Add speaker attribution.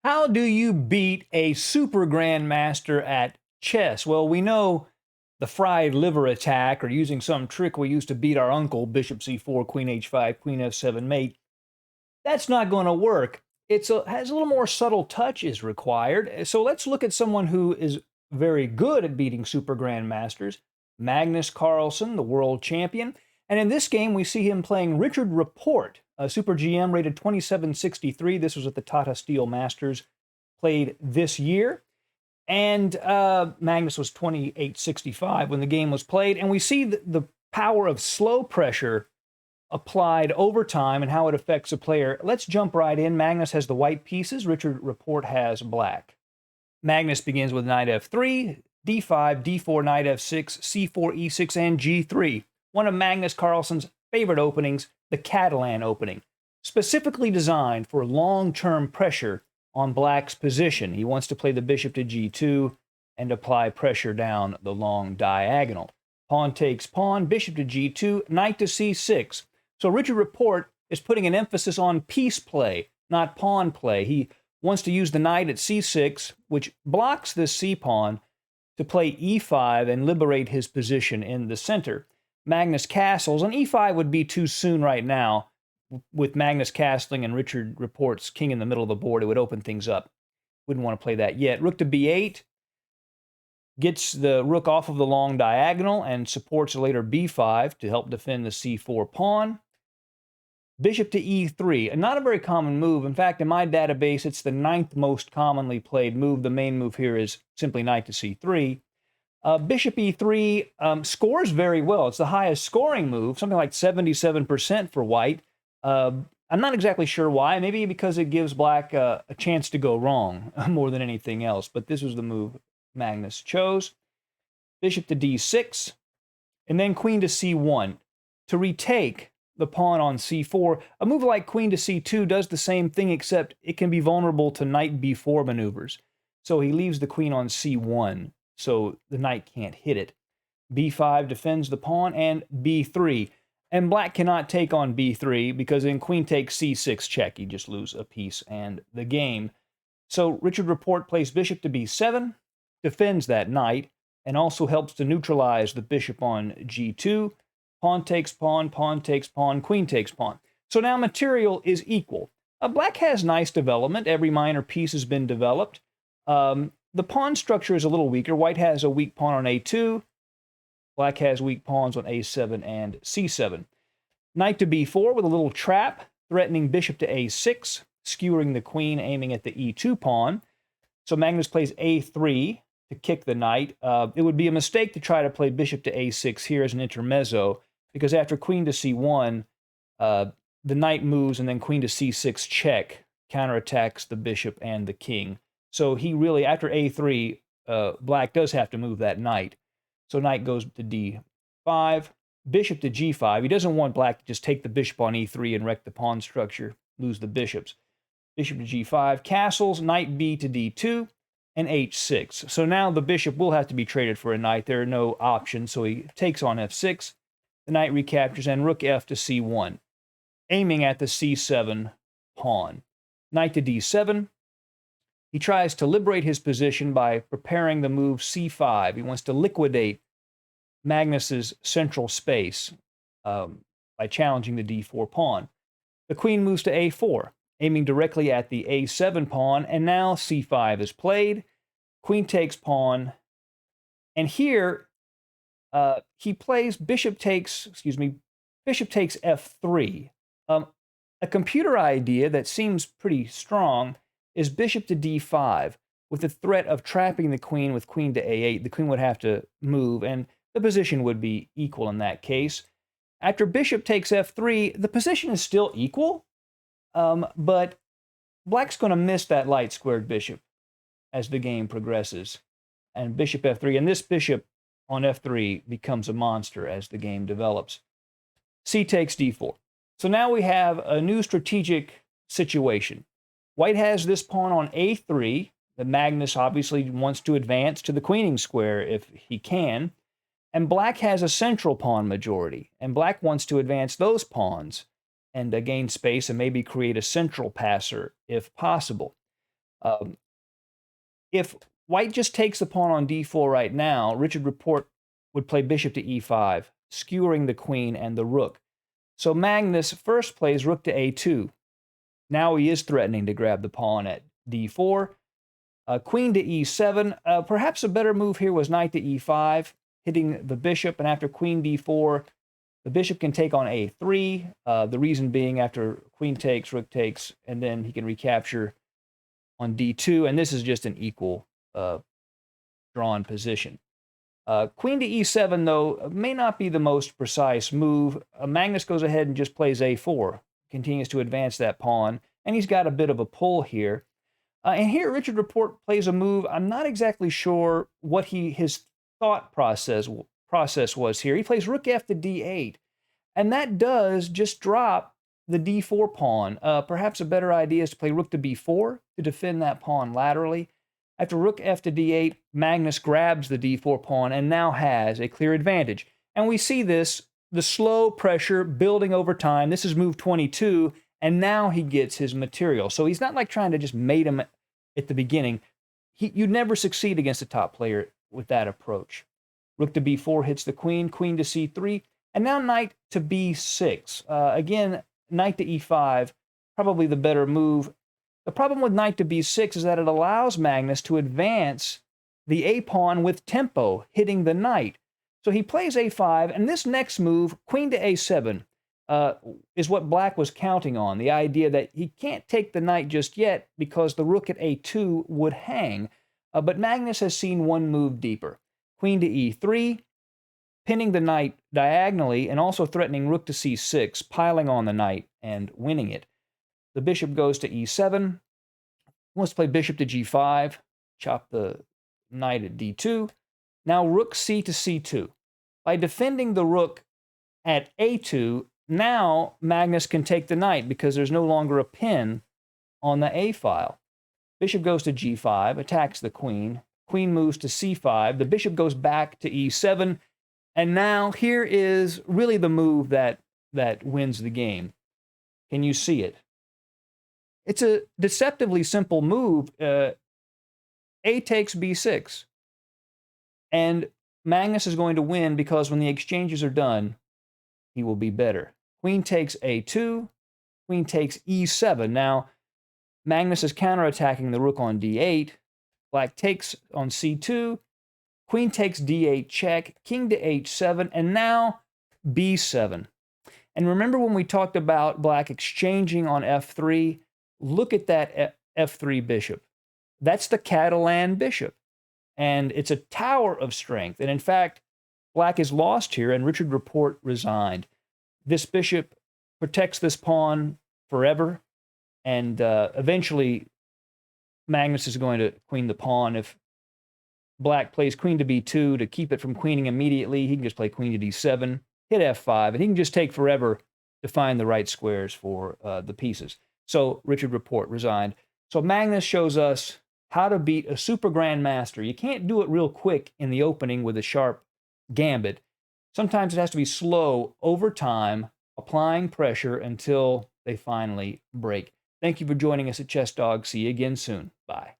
Speaker 1: How do you beat a super grandmaster at chess? Well, we know the fried liver attack or using some trick we used to beat our uncle, bishop c4, queen h5, queen f7 mate. That's not going to work. Has a little more subtle touch is required. So let's look at someone who is very good at beating super grandmasters, Magnus Carlsen, the world champion. And in this game, we see him playing Richard Rapport, a super GM rated 2763. This was at the Tata Steel Masters, played this year. And Magnus was 2865 when the game was played. And we see the power of slow pressure applied over time and how it affects a player. Let's jump right in. Magnus has the white pieces. Richard Rapport has black. Magnus begins with knight f3, d5, d4, knight f6, c4, e6, and g3. One of Magnus Carlsen's favorite openings, the Catalan opening, specifically designed for long-term pressure on black's position. He wants to play the bishop to g2 and apply pressure down the long diagonal. Pawn takes pawn, bishop to g2, knight to c6. So Richard Rapport is putting an emphasis on piece play, not pawn play. He wants to use the knight at c6, which blocks this c-pawn, to play e5 and liberate his position in the center. Magnus castles, and e5 would be too soon right now. With Magnus castling and Richard Rapport's king in the middle of the board, it would open things up. Wouldn't want to play that yet. Rook to b8 gets the rook off of the long diagonal and supports later b5 to help defend the c4 pawn. Bishop to e3, not a very common move. In fact, in my database, it's the 9th most commonly played move. The main move here is simply knight to c3. Bishop e3 scores very well. It's the highest scoring move, something like 77% for white. I'm not exactly sure why. Maybe because it gives black a chance to go wrong more than anything else. But this was the move Magnus chose. Bishop to d6, and then queen to c1 to retake the pawn on c4. A move like queen to c2 does the same thing, except it can be vulnerable to knight b4 maneuvers. So he leaves the queen on c1, so the knight can't hit it. b5 defends the pawn, and b3. And black cannot take on b3, because in queen takes c6 check, you just lose a piece and the game. So Richard Rapport plays bishop to b7, defends that knight, and also helps to neutralize the bishop on g2. Pawn takes pawn, pawn takes pawn, queen takes pawn. So now material is equal. Black has nice development. Every minor piece has been developed. The pawn structure is a little weaker. White has a weak pawn on a2. Black has weak pawns on a7 and c7. Knight to b4 with a little trap, threatening bishop to a6, skewering the queen, aiming at the e2 pawn. So Magnus plays a3 to kick the knight. It would be a mistake to try to play bishop to a6 here as an intermezzo, because after queen to c1, the knight moves, and then queen to c6 check counterattacks the bishop and the king. So he really, after a3, black does have to move that knight. So knight goes to d5, bishop to g5. He doesn't want black to just take the bishop on e3 and wreck the pawn structure, lose the bishops. Bishop to g5, castles, knight b to d2, and h6. So now the bishop will have to be traded for a knight. There are no options, so he takes on f6. The knight recaptures, and rook f to c1, aiming at the c7 pawn. Knight to d7. He tries to liberate his position by preparing the move c5. He wants to liquidate Magnus's central space by challenging the d4 pawn. The queen moves to a4, aiming directly at the a7 pawn, and now c5 is played. Queen takes pawn, and here he plays bishop takes f3. A computer idea that seems pretty strong is bishop to d5, with the threat of trapping the queen with queen to a8. The queen would have to move, and the position would be equal in that case. After bishop takes f3, the position is still equal, but black's going to miss that light squared bishop as the game progresses. And bishop f3, and this bishop on f3 becomes a monster as the game develops. C takes d4. So now we have a new strategic situation. White has this pawn on a3. The Magnus obviously wants to advance to the queening square if he can. And black has a central pawn majority. And black wants to advance those pawns and gain space and maybe create a central passer if possible. Um, if white just takes the pawn on d4 right now, Richard Rapport would play bishop to e5, skewering the queen and the rook. So Magnus first plays rook to a2. Now he is threatening to grab the pawn at d4. Queen to e7. Perhaps a better move here was knight to e5, hitting the bishop. And after queen d4, the bishop can take on a3. The reason being after queen takes, rook takes, and then he can recapture on d2. And this is just an equal drawn position. Queen to e7, though, may not be the most precise move. Magnus goes ahead and just plays a4, continues to advance that pawn, and he's got a bit of a pull here. And here, Richard Rapport plays a move. I'm not exactly sure what his thought process was here. He plays rook f to d8, and that does just drop the d4 pawn. Perhaps a better idea is to play rook to b4 to defend that pawn laterally. After rook f to d8, Magnus grabs the d4 pawn and now has a clear advantage. And we see this, the slow pressure building over time. This is move 22, and now he gets his material. So he's not like trying to just mate him at the beginning. You'd never succeed against a top player with that approach. Rook to b4 hits the queen, queen to c3, and now knight to b6. Again, knight to e5, probably the better move. The problem with knight to b6 is that it allows Magnus to advance the a-pawn with tempo, hitting the knight. So he plays a5, and this next move, queen to a7, is what Black was counting on, the idea that he can't take the knight just yet because the rook at a2 would hang. But Magnus has seen one move deeper. Queen to e3, pinning the knight diagonally and also threatening rook to c6, piling on the knight and winning it. The bishop goes to e7. Wants to play bishop to g5, chop the knight at d2. Now rook c to c2. By defending the rook at a2, now Magnus can take the knight because there's no longer a pin on the a file. Bishop goes to g5, attacks the queen. Queen moves to c5. The bishop goes back to e7. And now here is really the move that wins the game. Can you see it? It's a deceptively simple move. A takes b6. And Magnus is going to win because when the exchanges are done, he will be better. Queen takes a2. Queen takes e7. Now, Magnus is counterattacking the rook on d8. Black takes on c2. Queen takes d8 check. King to h7. And now b7. And remember when we talked about Black exchanging on f3? Look at that f3 bishop. That's the Catalan bishop. And it's a tower of strength. And in fact, Black is lost here, and Richard Rapport resigned. This bishop protects this pawn forever. And eventually, Magnus is going to queen the pawn. If Black plays queen to b2 to keep it from queening immediately, he can just play queen to d7, hit f5, and he can just take forever to find the right squares for the pieces. So Richard Rapport resigned. So Magnus shows us how to beat a super grandmaster. You can't do it real quick in the opening with a sharp gambit. Sometimes it has to be slow over time, applying pressure until they finally break. Thank you for joining us at Chess Dog. See you again soon. Bye.